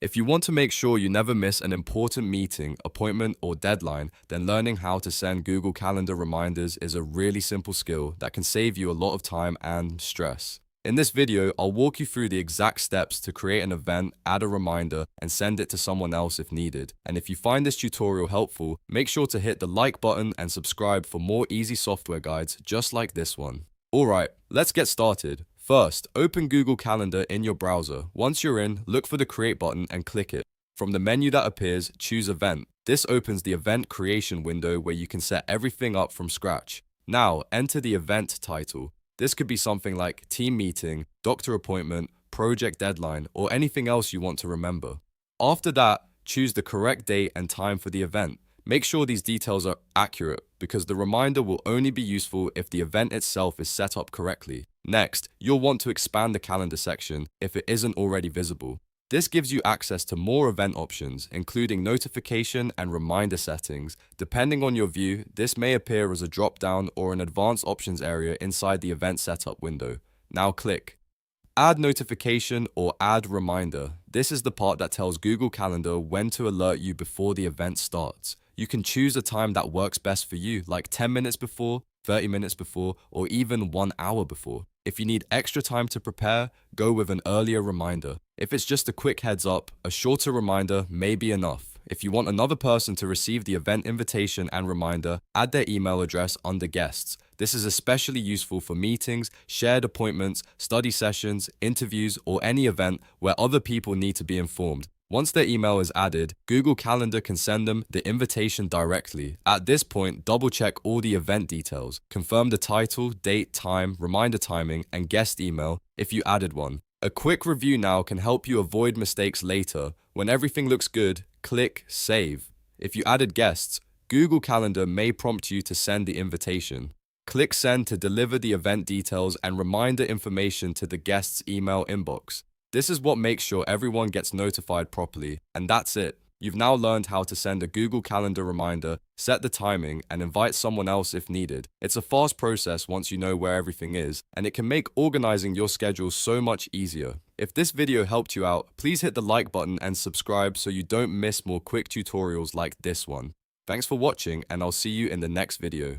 If you want to make sure you never miss an important meeting, appointment, or deadline, then learning how to send Google Calendar reminders is a really simple skill that can save you a lot of time and stress. In this video, I'll walk you through the exact steps to create an event, add a reminder, and send it to someone else if needed. And if you find this tutorial helpful, make sure to hit the like button and subscribe for more easy software guides just like this one. Alright, let's get started. First, open Google Calendar in your browser. Once you're in, look for the Create button and click it. From the menu that appears, choose Event. This opens the event creation window where you can set everything up from scratch. Now, enter the event title. This could be something like team meeting, doctor appointment, project deadline, or anything else you want to remember. After that, choose the correct date and time for the event. Make sure these details are accurate because the reminder will only be useful if the event itself is set up correctly. Next, you'll want to expand the calendar section if it isn't already visible. This gives you access to more event options, including notification and reminder settings. Depending on your view, this may appear as a drop-down or an advanced options area inside the event setup window. Now click Add Notification or Add Reminder. This is the part that tells Google Calendar when to alert you before the event starts. You can choose a time that works best for you, like 10 minutes before, 30 minutes before, or even 1 hour before. If you need extra time to prepare, go with an earlier reminder. If it's just a quick heads up, a shorter reminder may be enough. If you want another person to receive the event invitation and reminder, add their email address under Guests. This is especially useful for meetings, shared appointments, study sessions, interviews, or any event where other people need to be informed. Once their email is added, Google Calendar can send them the invitation directly. At this point, double-check all the event details. Confirm the title, date, time, reminder timing, and guest email if you added one. A quick review now can help you avoid mistakes later. When everything looks good, click Save. If you added guests, Google Calendar may prompt you to send the invitation. Click Send to deliver the event details and reminder information to the guest's email inbox. This is what makes sure everyone gets notified properly, and that's it. You've now learned how to send a Google Calendar reminder, set the timing, and invite someone else if needed. It's a fast process once you know where everything is, and it can make organizing your schedule so much easier. If this video helped you out, please hit the like button and subscribe so you don't miss more quick tutorials like this one. Thanks for watching, and I'll see you in the next video.